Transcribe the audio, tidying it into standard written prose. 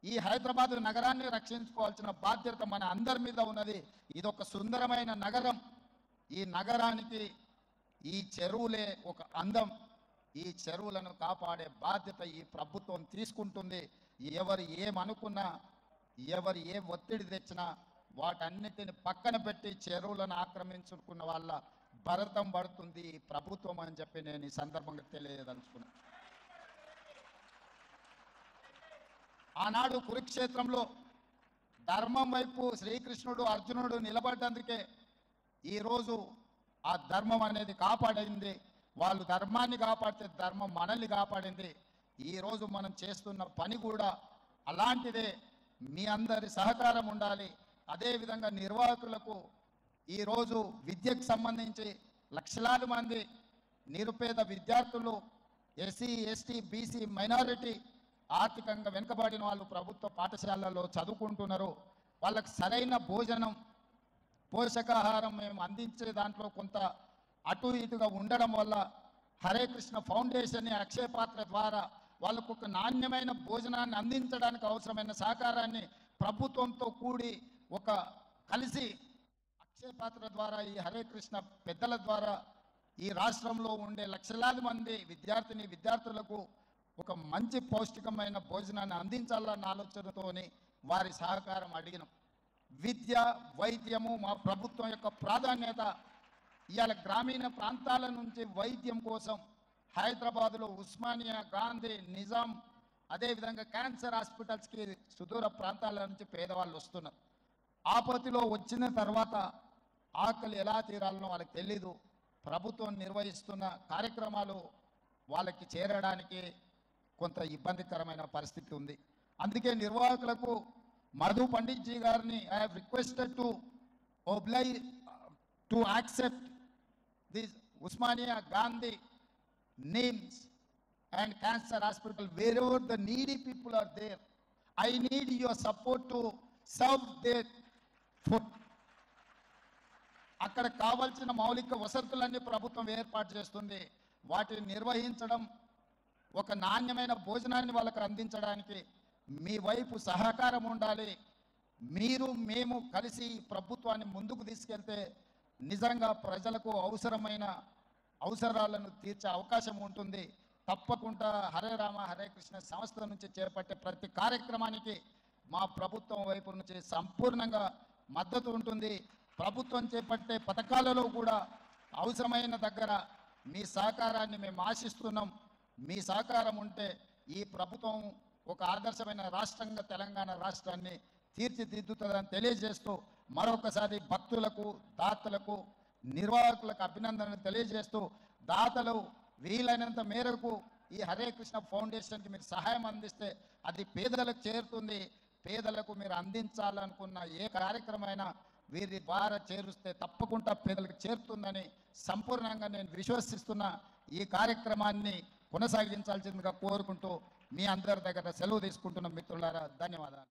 ఈ హైదరాబాద్ నగరాన్ని రక్షించుకోవాల్సిన బాధ్యత మన అందరి మీద ఉన్నది. ఇదొక సుందరమైన నగరం. ఈ నగరానికి ఈ చెరువులే ఒక అందం. ఈ చెరువులను కాపాడే బాధ్యత ఈ ప్రభుత్వం తీసుకుంటుంది. ఎవరు ఏమనుకున్నా, ఎవరు ఏ ఒత్తిడి తెచ్చినా వాటన్నిటిని పక్కన పెట్టి చెరువులను ఆక్రమించుకున్న వాళ్ళ భరతం పడుతుంది ఈ ప్రభుత్వం అని చెప్పి నేను ఈ సందర్భంగా తెలియదలుచుకున్నాను. ఆనాడు కురుక్షేత్రంలో ధర్మం వైపు శ్రీకృష్ణుడు అర్జునుడు నిలబడ్డందుకే ఈరోజు ఆ ధర్మం అనేది కాపాడింది. వాళ్ళు ధర్మాన్ని కాపాడితే ధర్మం మనల్ని కాపాడింది. ఈరోజు మనం చేస్తున్న పని కూడా అలాంటిదే. మీ అందరి సహకారం ఉండాలి. అదేవిధంగా నిర్వాహకులకు ఈరోజు విద్యకు సంబంధించి లక్షలాది మంది నిరుపేద విద్యార్థులు, ఎస్సీ ఎస్టీ బీసీ మైనారిటీ ఆర్థికంగా వెనుకబడిన వాళ్ళు ప్రభుత్వ పాఠశాలల్లో చదువుకుంటున్నారు. వాళ్ళకి సరైన భోజనం, పోషకాహారం మేము అందించే దాంట్లో కొంత అటు ఇటుగా ఉండడం వల్ల హరే కృష్ణ ఫౌండేషన్ అక్షయ పాత్ర ద్వారా వాళ్ళకు ఒక నాణ్యమైన భోజనాన్ని అందించడానికి అవసరమైన సహకారాన్ని ప్రభుత్వంతో కూడి ఒక కలిసి అక్షయ పాత్ర ద్వారా ఈ హరే కృష్ణ పెద్దల ద్వారా ఈ రాష్ట్రంలో ఉండే లక్షలాది మంది విద్యార్థులకు ఒక మంచి పౌష్టికమైన భోజనాన్ని అందించాలన్న ఆలోచనతోని వారి సహకారం అడిగినాం. విద్య, వైద్యము మా ప్రభుత్వం యొక్క ప్రాధాన్యత. ఇవాళ గ్రామీణ ప్రాంతాల నుంచి వైద్యం కోసం హైదరాబాదులో ఉస్మానియా, గాంధీ, నిజాం, అదేవిధంగా క్యాన్సర్ హాస్పిటల్స్కి సుదూర ప్రాంతాల నుంచి పేదవాళ్ళు వస్తున్నారు. ఆపత్తిలో వచ్చిన తర్వాత ఆకలి ఎలా తీరాలనో వాళ్ళకి తెలీదు. ప్రభుత్వం నిర్వహిస్తున్న కార్యక్రమాలు వాళ్ళకి చేరడానికి కొంత ఇబ్బందికరమైన పరిస్థితి ఉంది. అందుకే నిర్వాహకులకు మధు పండిత్ జీ గారిని I have requested to accept this Osmania, Gandhi, names and cancer hospital wherever the needy people are there. I need your support to serve their food. అక్కడ కావాల్సిన మౌలిక వసతులన్నీ ప్రభుత్వం ఏర్పాటు చేస్తుంది. వాటిని నిర్వహించడం, ఒక నాణ్యమైన భోజనాన్ని వాళ్ళకు అందించడానికి మీ వైపు సహకారం ఉండాలి. మీరు మేము కలిసి ప్రభుత్వాన్ని ముందుకు తీసుకెళ్తే నిజంగా ప్రజలకు అవసరమైన అవసరాలను తీర్చే అవకాశం ఉంటుంది. తప్పకుండా హరే రామ హరే కృష్ణ సంస్థ నుంచి చేపట్టే ప్రతి కార్యక్రమానికి మా ప్రభుత్వం వైపు నుంచి సంపూర్ణంగా మద్దతు ఉంటుంది. ప్రభుత్వం చేపట్టే పథకాలలో కూడా అవసరమైన దగ్గర మీ సహకారాన్ని మేము ఆశిస్తున్నాం. మీ సహకారం ఉంటే ఈ ప్రభుత్వం ఒక ఆదర్శమైన రాష్ట్రంగా తెలంగాణ రాష్ట్రాన్ని తీర్చిదిద్దుతుందని తెలియజేస్తూ మరొకసారి భక్తులకు, దాతలకు, నిర్వాహకులకు అభినందనలు తెలియజేస్తూ, దాతలు వీలైనంత మేరకు ఈ హరే కృష్ణ ఫౌండేషన్కి మీరు సహాయం అందిస్తే అది పేదలకు చేరుతుంది. పేదలకు మీరు అందించాలనుకున్న ఏ కార్యక్రమమైనా వీరి ద్వారా చేరుస్తే తప్పకుండా పేదలకు చేరుతుందని సంపూర్ణంగా నేను విశ్వసిస్తున్న ఈ కార్యక్రమాన్ని కొనసాగించాల్సిందిగా కోరుకుంటూ మీ అందరి దగ్గర సెలవు తీసుకుంటున్న మిత్రులారా, ధన్యవాదాలు.